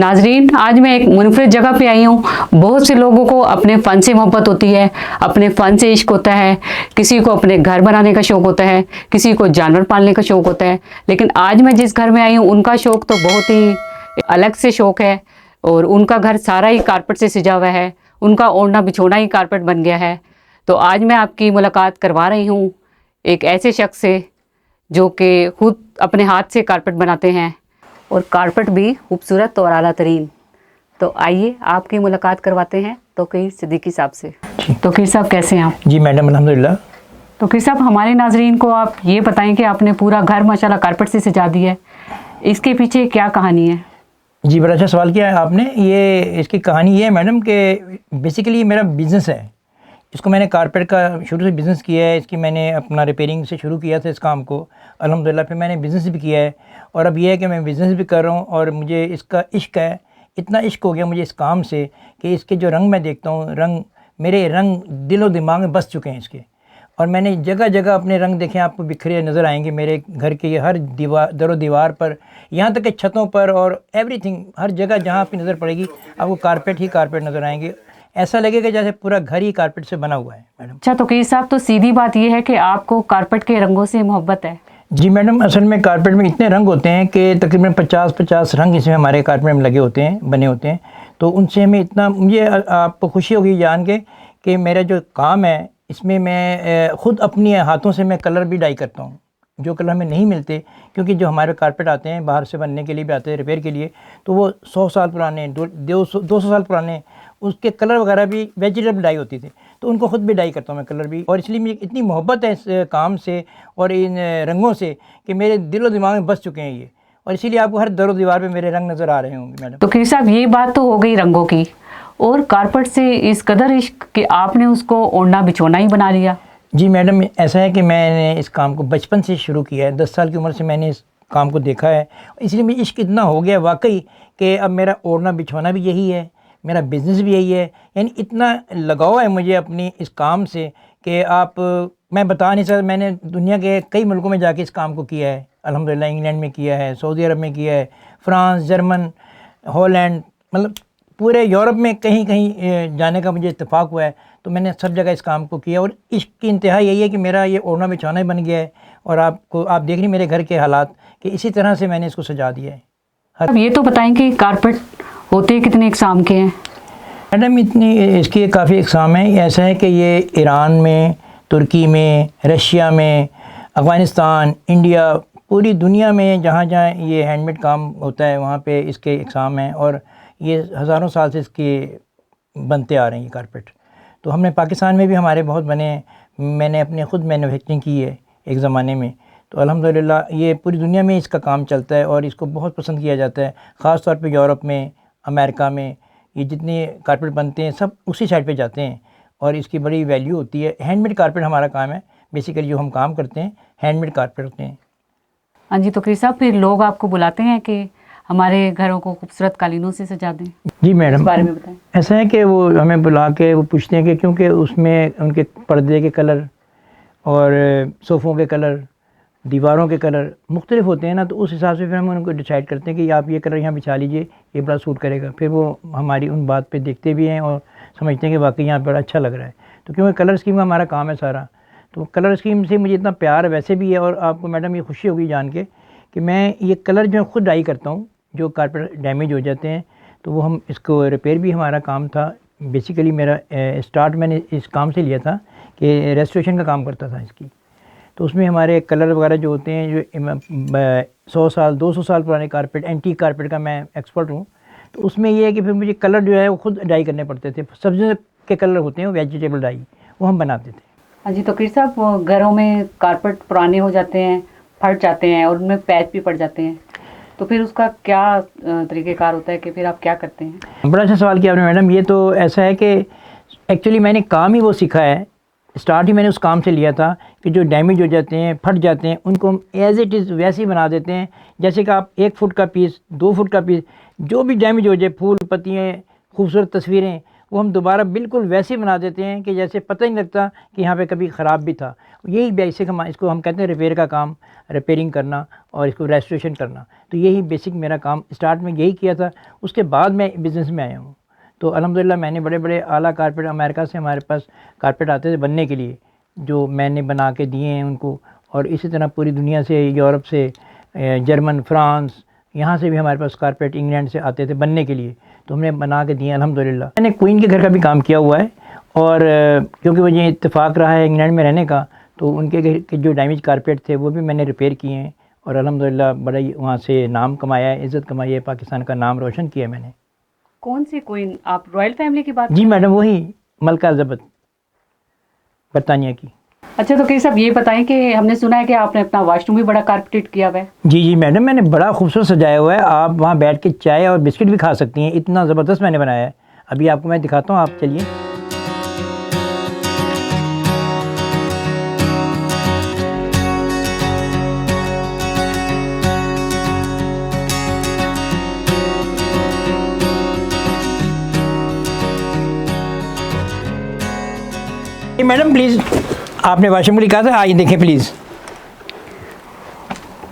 नाजरीन, आज मैं एक मुनफरिद जगह पे आई हूँ। बहुत से लोगों को अपने फ़न से मोहब्बत होती है, अपने फ़न से इश्क होता है, किसी को अपने घर बनाने का शौक़ होता है, किसी को जानवर पालने का शौक़ होता है। लेकिन आज मैं जिस घर में आई हूँ उनका शौक़ तो बहुत ही अलग से शौक़ है और उनका घर सारा ही कारपेट से सजा हुआ है, उनका ओढ़ना बिछोना ही कारपेट बन गया है। तो आज मैं आपकी मुलाकात करवा रही हूँ एक ऐसे शख्स से जो कि खुद अपने हाथ से कारपेट बनाते हैं और कारपेट भी खूबसूरत और आला तरीन। तो आइए आपकी मुलाकात करवाते हैं तौकीर सिद्दीकी साहब से। तौकीर साहब कैसे हैं आप? जी मैडम, अल्हम्दुलिल्लाह। तौकीर साहब, हमारे नाजरीन को आप ये बताएं कि आपने पूरा घर माशाल्लाह कारपेट से सजा दिया है, इसके पीछे क्या कहानी है? जी, बड़ा अच्छा सवाल किया है आपने। ये इसकी कहानी ये है मैडम कि बेसिकली मेरा बिज़नेस है। इसको मैंने कारपेट का शुरू से बिज़नेस किया है। इसकी मैंने अपना रिपेयरिंग से शुरू किया था इस काम को, अल्हम्दुलिल्लाह। फिर मैंने बिज़नेस भी किया है और अब ये है कि मैं बिज़नेस भी कर रहा हूँ और मुझे इसका इश्क है। इतना इश्क हो गया मुझे इस काम से कि इसके जो रंग मैं देखता हूँ, मेरे रंग दिल और दिमाग में बस चुके हैं इसके। और मैंने जगह जगह अपने रंग देखे, आपको बिखरे नज़र आएंगे मेरे घर के ये हर दीवार पर, यहाँ तक कि छतों पर और एवरीथिंग, हर जगह जहाँ आपकी नज़र पड़ेगी आपको कारपेट ही कारपेट नज़र आएंगे। ऐसा लगेगा जैसे पूरा घर ही कारपेट से बना हुआ है मैडम। अच्छा तौकीर साहब, तो सीधी बात ये है कि आपको कारपेट के रंगों से मोहब्बत है? जी मैडम, असल में कारपेट में इतने रंग होते हैं कि तकरीबन 50 रंग इसमें हमारे कारपेट में लगे होते हैं, बने होते हैं। तो उनसे हमें इतना, मुझे आपको खुशी होगी जान के कि मेरा जो काम है इसमें मैं ख़ुद अपनी हाथों से मैं कलर भी डाई करता हूँ, जो कलर हमें नहीं मिलते। क्योंकि जो हमारे कारपेट आते हैं बाहर से बनने के लिए भी आते हैं, रिपेयर के लिए, तो वो 100 साल पुराने, 200 साल पुराने, उसके कलर वगैरह भी वेजिटेबल डाई होती थी, तो उनको ख़ुद भी डाई करता हूँ मैं कलर भी। और इसलिए मुझे इतनी मोहब्बत है इस काम से और इन रंगों से कि मेरे दिल और दिमाग में बस चुके हैं ये। और इसीलिए आपको हर दर दीवार पे मेरे रंग नज़र आ रहे होंगे मैडम। तो तौकीर साहब, ये बात तो हो गई रंगों की, और कारपेट से इस कदर इश्क कि आपने उसको ओढ़ना बिछोना ही बना लिया। जी मैडम, ऐसा है कि मैंने इस काम को बचपन से शुरू किया है। 10 साल की उम्र से मैंने इस काम को देखा है, इसलिए मुझे इश्क इतना हो गया वाकई कि अब मेरा ओढ़ना बिछोना भी यही है, मेरा बिज़नेस भी यही है। यानी इतना लगाव है मुझे अपनी इस काम से कि मैं बता नहीं सकता। मैंने दुनिया के कई मुल्कों में जाके इस काम को किया है, अल्हम्दुलिल्लाह। इंग्लैंड में किया है, सऊदी अरब में किया है, फ्रांस, जर्मन, हॉलैंड, मतलब पूरे यूरोप में कहीं कहीं जाने का मुझे इत्तेफाक हुआ है। तो मैंने सब जगह इस काम को किया और इश्क की इंतहा यही है कि मेरा ये ओढ़ना बिछाना ही बन गया है। और आप देख रही मेरे घर के हालात कि इसी तरह से मैंने इसको सजा दिया है। अब ये तो बताएंगे कारपेट होते कितने इकसाम के हैं? मैडम, इसकी काफ़ी इकसाम है। ऐसा है कि ये ईरान में, तुर्की में, रशिया में, अफ़गानिस्तान, इंडिया, पूरी दुनिया में जहाँ जहाँ ये हैंडमेड काम होता है वहाँ पे इसके इकसाम हैं। और ये हज़ारों साल से इसके बनते आ रहे हैं ये कारपेट। तो हमने पाकिस्तान में भी हमारे बहुत बने, मैंने अपने ख़ुद मैन्युफैक्चरिंग की है एक ज़माने में। तो अल्हम्दुलिल्लाह ये पूरी दुनिया में इसका काम चलता है और इसको बहुत पसंद किया जाता है। ख़ास तौर पे यूरोप में, अमेरिका में ये जितने कारपेट बनते हैं सब उसी साइड पे जाते हैं और इसकी बड़ी वैल्यू होती है। हैंडमेड कारपेट हमारा काम है, बेसिकली जो हम काम करते हैं हैंडमेड कारपेट होते हैं। हाँ जी तौकीर साहब, फिर लोग आपको बुलाते हैं कि हमारे घरों को खूबसूरत कालीनों से सजा दें? जी मैडम, इस बारे में बताएं। ऐसा है कि वो हमें बुला के वो पूछते हैं कि क्योंकि उसमें उनके पर्दे के कलर और सोफ़ों के कलर, दीवारों के कलर मुख्तलिफ होते हैं ना, तो उस हिसाब से फिर हम उनको डिसाइड करते हैं कि आप ये कलर यहाँ बिछा लीजिए, ये बड़ा सूट करेगा। फिर वो हमारी उन बात पे देखते भी हैं और समझते हैं कि वाकई यहाँ बड़ा अच्छा लग रहा है। तो क्योंकि कलर स्कीम का हमारा काम है सारा, तो कलर स्कीम से मुझे इतना प्यार वैसे भी है। और आपको मैडम ये खुशी होगी जान के कि मैं ये कलर जो खुद डाई करता हूँ, जो कारपेट डैमेज हो जाते हैं तो वो हम इसको रिपेयर भी हमारा काम था। बेसिकली मेरा स्टार्ट मैंने इस काम से लिया था कि रेस्टोरेशन का काम करता था इसकी। तो उसमें हमारे कलर वगैरह जो होते हैं, जो 100 साल 200 साल पुराने कारपेट, एंटीक कारपेट का मैं एक्सपर्ट हूँ। तो उसमें ये है कि फिर मुझे कलर जो है वो खुद डाई करने पड़ते थे। सब्ज़ी के कलर होते हैं, वेजिटेबल डाई, वो हम बनाते थे। हाँ जी तौकीर साहब, घरों में कारपेट पुराने हो जाते हैं, फट जाते हैं और उनमें पैच भी पड़ जाते हैं, तो फिर उसका क्या तरीक़ेकार होता है कि फिर आप क्या करते हैं? बड़ा अच्छा सवाल किया आपने मैडम। ये तो ऐसा है कि एक्चुअली मैंने काम ही वो सीखा है, स्टार्ट ही मैंने उस काम से लिया था कि जो डैमेज हो जाते हैं, फट जाते हैं, उनको हम एज़ इट इज़ वैसे ही बना देते हैं जैसे कि आप 1 फुट का पीस, 2 फुट का पीस, जो भी डैमेज हो जाए, फूल, पत्तियाँ, खूबसूरत तस्वीरें, वो हम दोबारा बिल्कुल वैसे ही बना देते हैं कि जैसे पता ही नहीं लगता कि यहाँ पे कभी ख़राब भी था। यही बेसिक हम इसको हम कहते हैं रिपेयर का काम, रिपेयरिंग करना और इसको रेस्टोरेशन करना। तो यही बेसिक मेरा काम स्टार्ट में यही किया था। उसके बाद मैं बिज़नेस में आया हूँ। तो अल्हम्दुलिल्लाह मैंने बड़े बड़े आला कारपेट अमेरिका से हमारे पास कारपेट आते थे बनने के लिए, जो मैंने बना के दिए हैं उनको। और इसी तरह पूरी दुनिया से, यूरोप से, जर्मन, फ्रांस, यहाँ से भी हमारे पास कारपेट इंग्लैंड से आते थे बनने के लिए, तो हमने बना के दिए अल्हम्दुलिल्लाह। मैंने क्वीन के घर का भी काम किया हुआ है और क्योंकि मुझे इत्तेफाक रहा है इंग्लैंड में रहने का, तो उनके घर के जो डैमेज कारपेट थे वो भी मैंने रिपेयर किए हैं और अल्हम्दुलिल्लाह बड़ा ही वहाँ से नाम कमाया है, इज़्ज़त कमाई है, पाकिस्तान का नाम रोशन किया है मैंने। कौन सी क्वीन, आप रॉयल फैमिली की बात? जी मैडम, वही मलका एलिज़ाबेथ बरतानिया की। अच्छा, तो कई साहब ये बताएं कि हमने सुना है कि आपने अपना वॉशरूम भी बड़ा कारपेटेड किया हुआ है। जी जी मैडम, मैंने बड़ा खूबसूरत सजाया हुआ है। आप वहाँ बैठ के चाय और बिस्किट भी खा सकती हैं, इतना ज़बरदस्त मैंने बनाया है। अभी आपको मैं दिखाता हूँ, आप चलिए। मैडम प्लीज़, आपने वॉशरूम लिखा था, आइए देखें प्लीज़।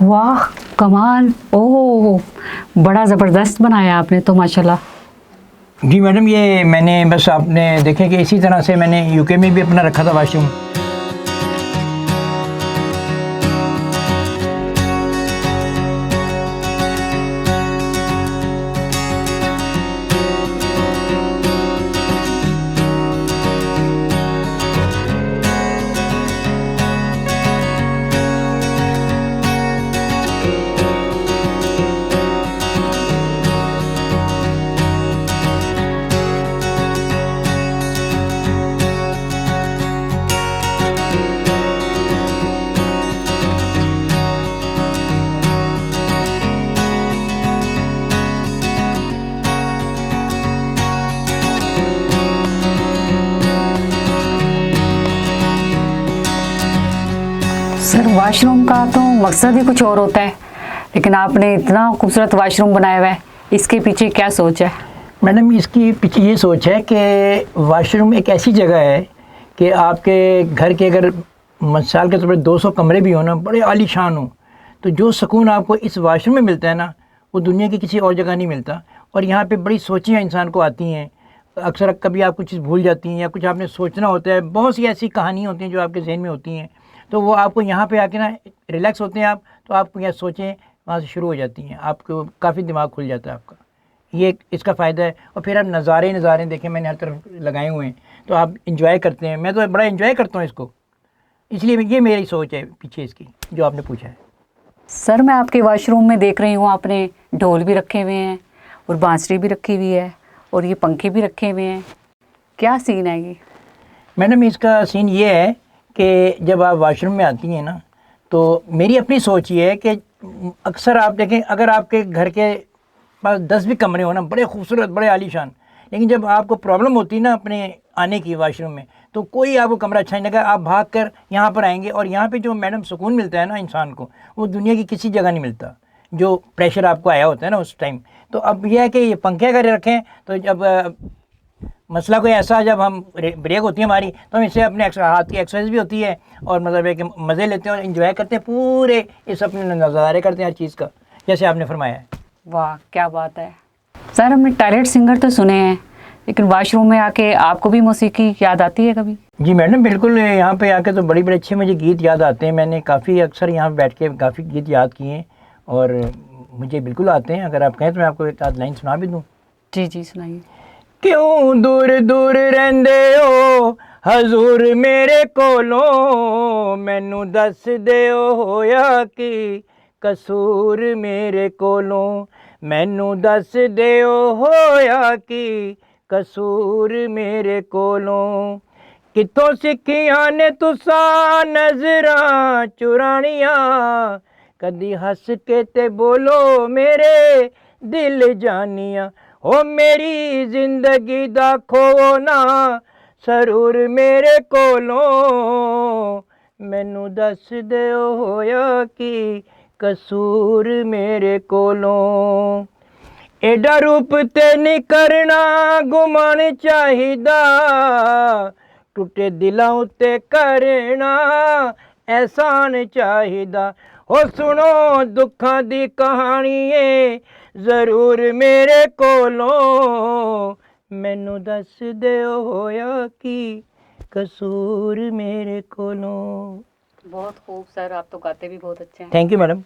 वाह कमाल, ओह बड़ा ज़बरदस्त बनाया आपने तो माशाल्लाह। जी मैडम, ये मैंने बस आपने देखें कि इसी तरह से मैंने यूके में भी अपना रखा था वॉशरूम। सर वॉशरूम का तो मकसद ही कुछ और होता है, लेकिन आपने इतना खूबसूरत वॉशरूम बनाया हुआ है, इसके पीछे क्या सोच है? मैडम, इसकी पीछे ये सोच है कि वॉशरूम एक ऐसी जगह है कि आपके घर के अगर मिसाल के तौर पर 200 कमरे भी हो ना, बड़े आलीशान हो, तो जो सुकून आपको इस वॉशरूम में मिलता है ना, वो दुनिया की किसी और जगह नहीं मिलता। और यहाँ पे बड़ी सोचियाँ इंसान को आती हैं। अक्सर कभी आप कुछ चीज़ भूल जाती हैं या कुछ आपने सोचना होता है, बहुत सी ऐसी कहानियाँ होती हैं जो आपके जहन में होती हैं, तो वो आपको यहाँ पे आके ना रिलैक्स होते हैं आप, तो आपको यहाँ सोचें वहाँ से शुरू हो जाती हैं, आपको काफ़ी दिमाग खुल जाता है आपका। ये इसका फ़ायदा है। और फिर आप नज़ारे देखें, मैंने हर तरफ लगाए हुए हैं, तो आप इंजॉय करते हैं। मैं तो बड़ा इंजॉय करता हूँ इसको, इसलिए ये मेरी सोच है पीछे इसकी, जो आपने पूछा है। सर मैं आपके वॉशरूम में देख रही हूँ, आपने ढोल भी रखे हुए हैं और बांसुरी भी रखी हुई है और ये पंखे भी रखे हुए हैं, क्या सीन है ये? मैडम, इसका सीन ये है कि जब आप वॉशरूम में आती हैं ना, तो मेरी अपनी सोच ये है कि अक्सर आप देखें, अगर आपके घर के पास 10 भी कमरे हो ना, बड़े खूबसूरत, बड़े आलीशान, लेकिन जब आपको प्रॉब्लम होती है ना अपने आने की वॉशरूम में, तो कोई आपको कमरा अच्छा नहीं लगा, आप भाग कर यहाँ पर आएंगे। और यहाँ पे जो मैडम सुकून मिलता है ना इंसान को, वो दुनिया की किसी जगह नहीं मिलता, जो प्रेशर आपको आया होता है ना उस टाइम। तो अब यह है कि ये पंखे अगर रखें, तो जब मसला कोई ऐसा, जब हम ब्रेक होती है हमारी, तो हम इससे अपने हाथ की एक्सरसाइज भी होती है और मतलब है कि मज़े लेते हैं और इन्जॉय करते हैं, पूरे इस अपने नज़ारे करते हैं हर चीज़ का, जैसे आपने फरमाया है। वाह क्या बात है। सर हमने टॉयलेट सिंगर तो सुने हैं, लेकिन वॉशरूम में आके आपको भी मौसीकी याद आती है कभी? जी मैडम बिल्कुल, यहाँ पे आके तो बड़े बड़े अच्छे मुझे गीत याद आते हैं। मैंने काफ़ी अक्सर यहाँ बैठ के काफ़ी गीत याद किए हैं और मुझे बिल्कुल आते हैं। अगर आप कहें तो मैं आपको एक आध लाइन सुना भी दूँ। जी जी सुनाइए। क्यों दूर दूर रहंदे हो हजूर मेरे कोलों, मैनू दस दिओ होया की कसूर मेरे कोलों, मैनू दस दिओ होया की कसूर मेरे कोलों। कितों सिक्खियां ने तुसा नजरां चुरानियां, कदी हस के ते बोलो मेरे दिल जानिया। ओ मेरी जिंदगी दा खो ना सरूर मेरे कोलों, मैनू दस दिओ होया की कसूर मेरे कोलों। एडा रूप ते नहीं करना गुमान चाहिदा, टूटे दिलां उत्ते करना एहसान चाहिदा। हो सुनो दुखां दी कहानी ए जरूर मेरे कोलों, मैनू दस दिओ होया की कसूर मेरे कोलों। बहुत खूब सर, आप तो गाते भी बहुत अच्छे हैं। Thank you madam.